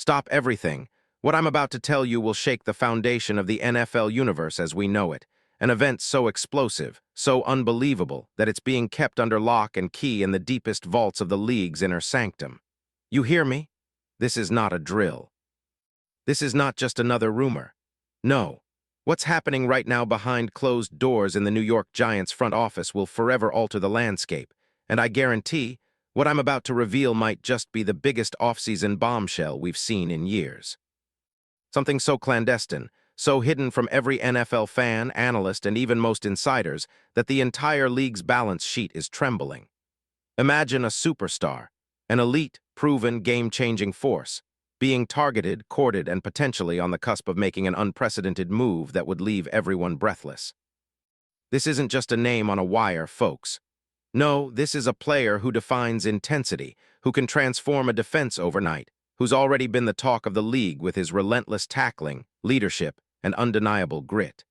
Stop everything. What I'm about to tell you will shake the foundation of the NFL universe as we know it. An event so explosive, so unbelievable, that it's being kept under lock and key in the deepest vaults of the league's inner sanctum. You hear me? This is not a drill. This is not just another rumor. No. What's happening right now behind closed doors in the New York Giants front office will forever alter the landscape, and I guarantee what I'm about to reveal might just be the biggest off-season bombshell we've seen in years. Something so clandestine, so hidden from every NFL fan, analyst, and even most insiders that the entire league's balance sheet is trembling. Imagine a superstar, an elite, proven, game-changing force, being targeted, courted, and potentially on the cusp of making an unprecedented move that would leave everyone breathless. This isn't just a name on a wire, folks. No, this is a player who defines intensity, who can transform a defense overnight, who's already been the talk of the league with his relentless tackling, leadership, and undeniable grit.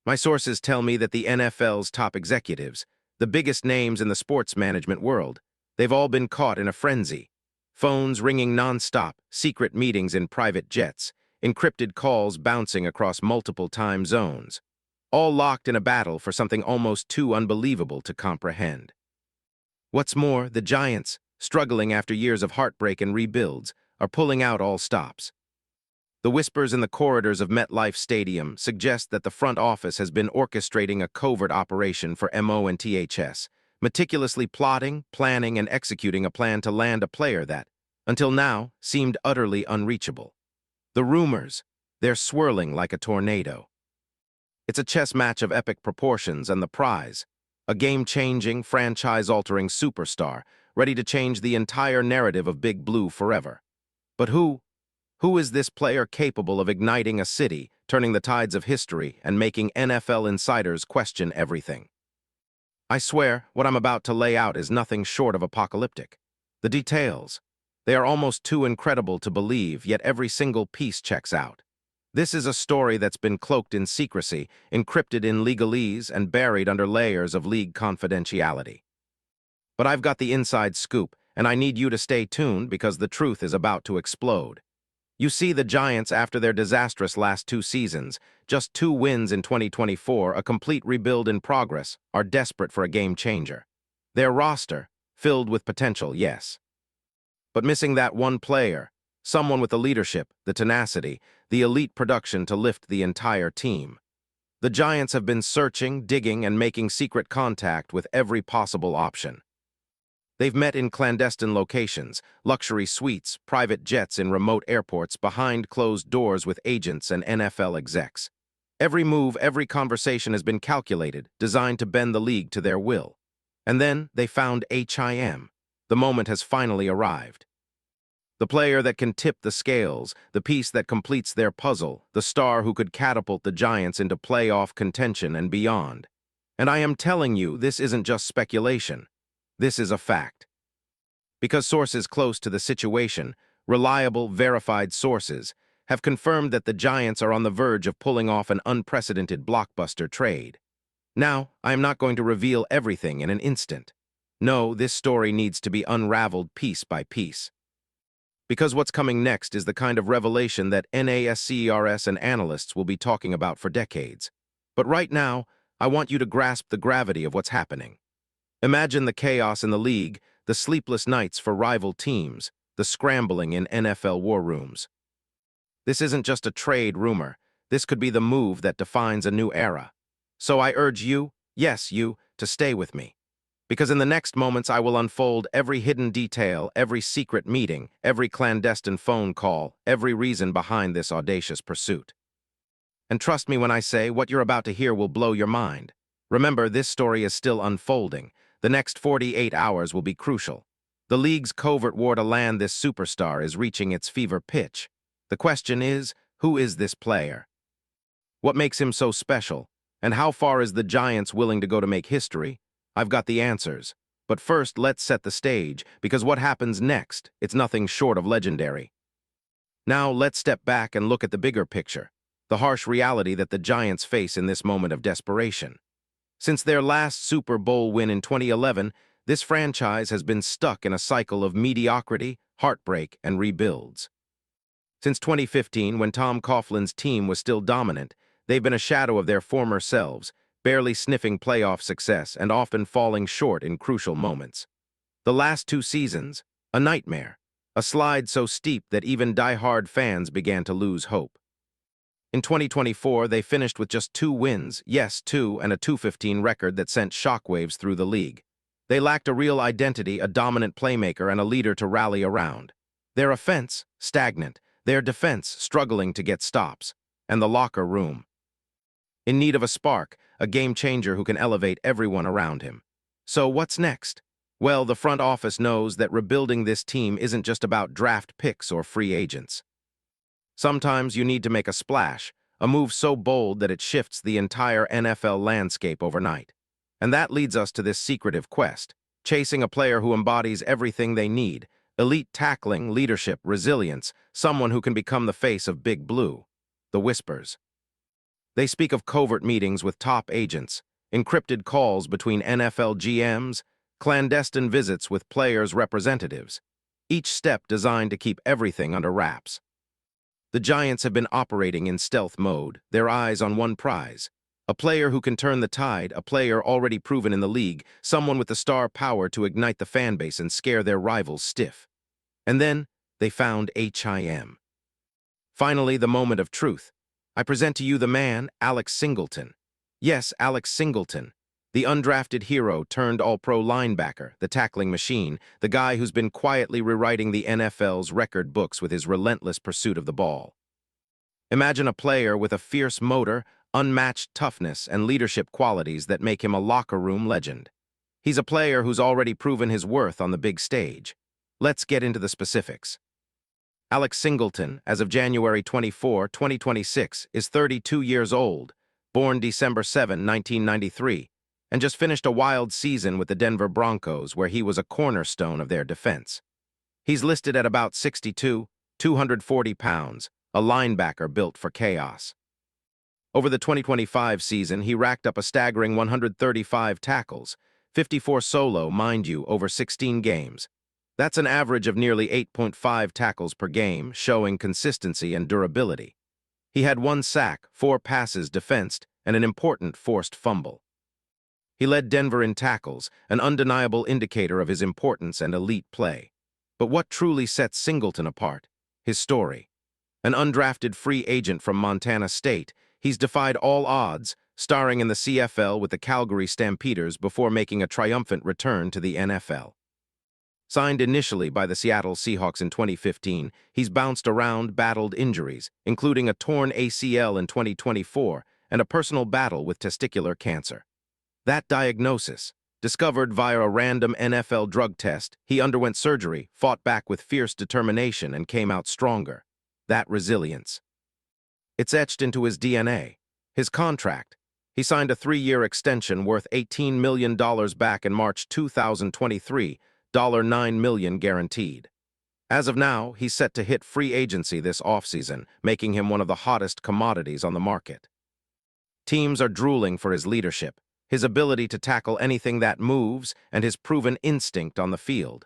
My sources tell me that the NFL's top executives, the biggest names in the sports management world, they've all been caught in a frenzy. Phones ringing non-stop, secret meetings in private jets, encrypted calls bouncing across multiple time zones, all locked in a battle for something almost too unbelievable to comprehend. What's more, the Giants, struggling after years of heartbreak and rebuilds, are pulling out all stops. The whispers in the corridors of MetLife Stadium suggest that the front office has been orchestrating a covert operation for MONTHS, meticulously plotting, planning, and executing a plan to land a player that, until now, seemed utterly unreachable. The rumors, they're swirling like a tornado. It's a chess match of epic proportions, and the prize, a game-changing, franchise-altering superstar ready to change the entire narrative of Big Blue forever. But who is this player capable of igniting a city, turning the tides of history, and making NFL insiders question everything? I swear, what I'm about to lay out is nothing short of apocalyptic. The details, they are almost too incredible to believe, yet every single piece checks out. This is a story that's been cloaked in secrecy, encrypted in legalese, and buried under layers of league confidentiality. But I've got the inside scoop, and I need you to stay tuned because the truth is about to explode. You see, the Giants, after their disastrous last 2 seasons, just 2 wins in 2024, a complete rebuild in progress, are desperate for a game changer. Their roster, filled with potential, yes. But missing that one player, someone with the leadership, the tenacity, the elite production to lift the entire team. The Giants have been searching, digging, and making secret contact with every possible option. They've met in clandestine locations, luxury suites, private jets in remote airports, behind closed doors with agents and NFL execs. Every move, every conversation has been calculated, designed to bend the league to their will. And then they found HIM. The moment has finally arrived. The player that can tip the scales, the piece that completes their puzzle, the star who could catapult the Giants into playoff contention and beyond. And I am telling you, this isn't just speculation. This is a fact. Because sources close to the situation, reliable, verified sources, have confirmed that the Giants are on the verge of pulling off an unprecedented blockbuster trade. Now, I am not going to reveal everything in an instant. No, this story needs to be unraveled piece by piece. Because what's coming next is the kind of revelation that NASCERS and analysts will be talking about for decades. But right now, I want you to grasp the gravity of what's happening. Imagine the chaos in the league, the sleepless nights for rival teams, the scrambling in NFL war rooms. This isn't just a trade rumor. This could be the move that defines a new era. So I urge you, yes, you, to stay with me. Because in the next moments I will unfold every hidden detail, every secret meeting, every clandestine phone call, every reason behind this audacious pursuit. And trust me when I say what you're about to hear will blow your mind. Remember, this story is still unfolding. The next 48 hours will be crucial. The league's covert war to land this superstar is reaching its fever pitch. The question is, who is this player? What makes him so special? And how far is the Giants willing to go to make history? I've got the answers. But first, let's set the stage, because what happens next, it's nothing short of legendary. Now, let's step back and look at the bigger picture, the harsh reality that the Giants face in this moment of desperation. Since their last Super Bowl win in 2011, this franchise has been stuck in a cycle of mediocrity, heartbreak, and rebuilds. Since 2015, when Tom Coughlin's team was still dominant, they've been a shadow of their former selves, barely sniffing playoff success and often falling short in crucial moments. The last 2 seasons, a nightmare, a slide so steep that even die-hard fans began to lose hope. In 2024, they finished with just 2 wins, yes, 2, and a 215 record that sent shockwaves through the league. They lacked a real identity, a dominant playmaker, and a leader to rally around. Their offense, stagnant, their defense, struggling to get stops, and the locker room, in need of a spark, a game-changer who can elevate everyone around him. So what's next? Well, the front office knows that rebuilding this team isn't just about draft picks or free agents. Sometimes you need to make a splash, a move so bold that it shifts the entire NFL landscape overnight. And that leads us to this secretive quest, chasing a player who embodies everything they need: elite tackling, leadership, resilience, someone who can become the face of Big Blue. The Whispers. They speak of covert meetings with top agents, encrypted calls between NFL GMs, clandestine visits with players' representatives, each step designed to keep everything under wraps. The Giants have been operating in stealth mode, their eyes on one prize: a player who can turn the tide, a player already proven in the league, someone with the star power to ignite the fan base and scare their rivals stiff. And then they found him. Finally, the moment of truth. I present to you the man, Alex Singleton. Yes, Alex Singleton, the undrafted hero turned all-pro linebacker, the tackling machine, the guy who's been quietly rewriting the NFL's record books with his relentless pursuit of the ball. Imagine a player with a fierce motor, unmatched toughness, and leadership qualities that make him a locker room legend. He's a player who's already proven his worth on the big stage. Let's get into the specifics. Alex Singleton, as of January 24, 2026, is 32 years old, born December 7, 1993, and just finished a wild season with the Denver Broncos, where he was a cornerstone of their defense. He's listed at about 6'2", 240 pounds, a linebacker built for chaos. Over the 2025 season, he racked up a staggering 135 tackles, 54 solo, mind you, over 16 games. That's an average of nearly 8.5 tackles per game, showing consistency and durability. He had 1 sack, 4 passes defensed, and an important forced fumble. He led Denver in tackles, an undeniable indicator of his importance and elite play. But what truly sets Singleton apart? His story. An undrafted free agent from Montana State, he's defied all odds, starring in the CFL with the Calgary Stampeders before making a triumphant return to the NFL. Signed initially by the Seattle Seahawks in 2015, he's bounced around, battled injuries, including a torn ACL in 2024 and a personal battle with testicular cancer. That diagnosis, discovered via a random NFL drug test, he underwent surgery, fought back with fierce determination, and came out stronger. That resilience. It's etched into his DNA. His contract. He signed a 3-year extension worth $18 million back in March 2023, $9 million guaranteed. As of now, he's set to hit free agency this offseason, making him one of the hottest commodities on the market. Teams are drooling for his leadership, his ability to tackle anything that moves, and his proven instinct on the field.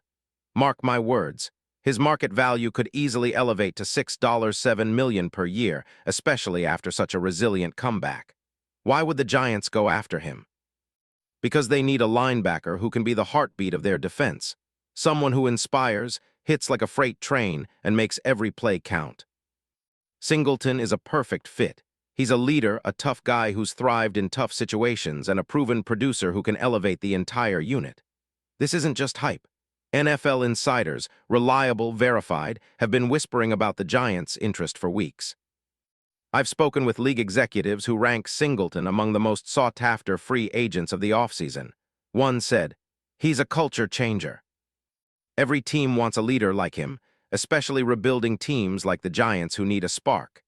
Mark my words, his market value could easily elevate to $6.7 million per year, especially after such a resilient comeback. Why would the Giants go after him? Because they need a linebacker who can be the heartbeat of their defense, someone who inspires, hits like a freight train, and makes every play count. Singleton is a perfect fit. He's a leader, a tough guy who's thrived in tough situations, and a proven producer who can elevate the entire unit. This isn't just hype. NFL insiders, reliable, verified, have been whispering about the Giants' interest for weeks. I've spoken with league executives who rank Singleton among the most sought-after free agents of the offseason. One said, "He's a culture changer." Every team wants a leader like him, especially rebuilding teams like the Giants who need a spark.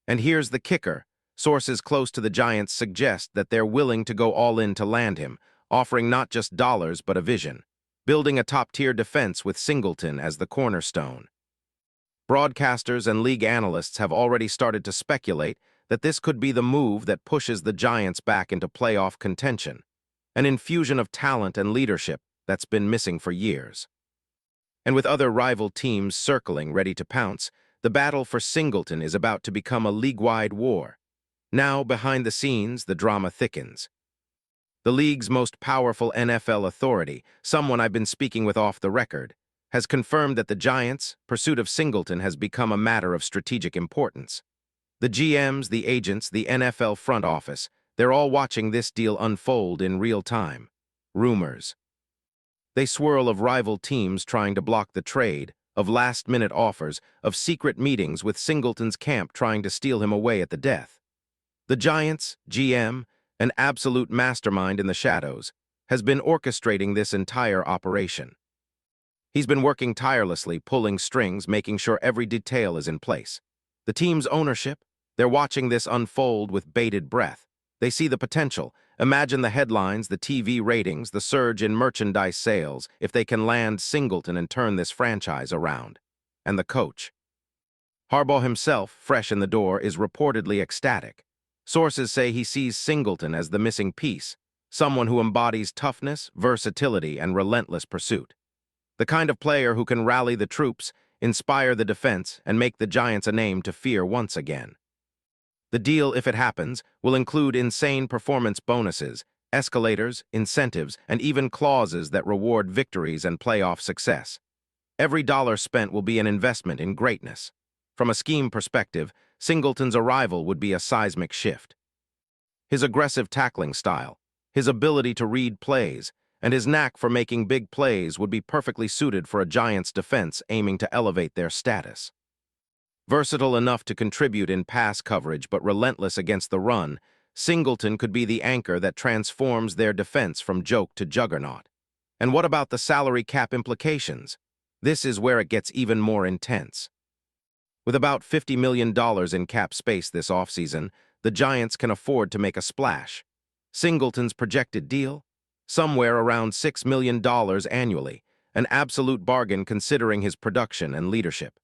And here's the kicker. Sources close to the Giants suggest that they're willing to go all in to land him, offering not just dollars but a vision, building a top-tier defense with Singleton as the cornerstone. Broadcasters and league analysts have already started to speculate that this could be the move that pushes the Giants back into playoff contention, an infusion of talent and leadership that's been missing for years. And with other rival teams circling ready to pounce, the battle for Singleton is about to become a league-wide war. Now, behind the scenes, the drama thickens. The league's most powerful NFL authority, someone I've been speaking with off the record, has confirmed that the Giants' pursuit of Singleton has become a matter of strategic importance. The GMs, the agents, the NFL front office, they're all watching this deal unfold in real time. Rumors. They swirl of rival teams trying to block the trade, of last-minute offers, of secret meetings with Singleton's camp trying to steal him away at the death. The Giants' GM, an absolute mastermind in the shadows, has been orchestrating this entire operation. He's been working tirelessly, pulling strings, making sure every detail is in place. The team's ownership, they're watching this unfold with bated breath. They see the potential. Imagine the headlines, the TV ratings, the surge in merchandise sales if they can land Singleton and turn this franchise around. And the coach. Harbaugh himself, fresh in the door, is reportedly ecstatic. Sources say he sees Singleton as the missing piece, someone who embodies toughness, versatility, and relentless pursuit. The kind of player who can rally the troops, inspire the defense, and make the Giants a name to fear once again. The deal, if it happens, will include insane performance bonuses, escalators, incentives, and even clauses that reward victories and playoff success. Every dollar spent will be an investment in greatness. From a scheme perspective, Singleton's arrival would be a seismic shift. His aggressive tackling style, his ability to read plays, and his knack for making big plays would be perfectly suited for a Giants defense aiming to elevate their status. Versatile enough to contribute in pass coverage but relentless against the run, Singleton could be the anchor that transforms their defense from joke to juggernaut. And what about the salary cap implications? This is where it gets even more intense. With about $50 million in cap space this offseason, the Giants can afford to make a splash. Singleton's projected deal? Somewhere around $6 million annually, an absolute bargain considering his production and leadership.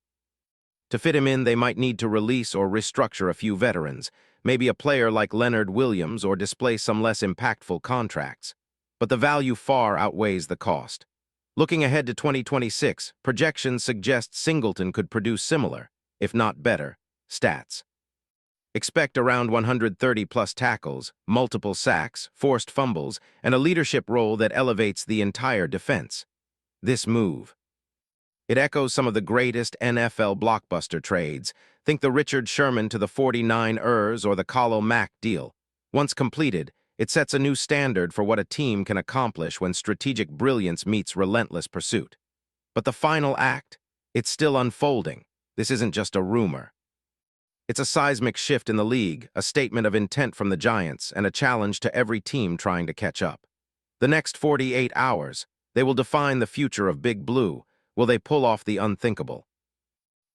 To fit him in, they might need to release or restructure a few veterans, maybe a player like Leonard Williams, or display some less impactful contracts. But the value far outweighs the cost. Looking ahead to 2026, projections suggest Singleton could produce similar, if not better, stats. Expect around 130-plus tackles, multiple sacks, forced fumbles, and a leadership role that elevates the entire defense. This move. It echoes some of the greatest NFL blockbuster trades. Think the Richard Sherman to the 49ers or the Khalil Mack deal. Once completed, it sets a new standard for what a team can accomplish when strategic brilliance meets relentless pursuit. But the final act? It's still unfolding. This isn't just a rumor. It's a seismic shift in the league, a statement of intent from the Giants, and a challenge to every team trying to catch up. The next 48 hours, they will define the future of Big Blue. Will they pull off the unthinkable?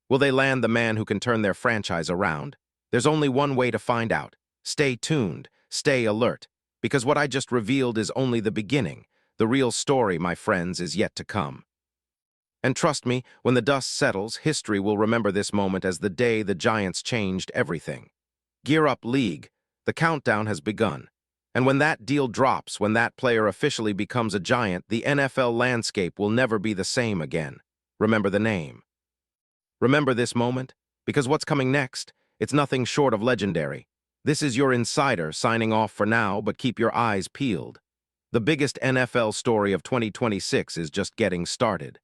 Will they land the man who can turn their franchise around? There's only one way to find out. Stay tuned, stay alert, because what I just revealed is only the beginning. The real story, my friends, is yet to come. And trust me, when the dust settles, history will remember this moment as the day the Giants changed everything. Gear up, league. The countdown has begun. And when that deal drops, when that player officially becomes a Giant, the NFL landscape will never be the same again. Remember the name. Remember this moment, because what's coming next, it's nothing short of legendary. This is your insider signing off for now, but keep your eyes peeled. The biggest NFL story of 2026 is just getting started.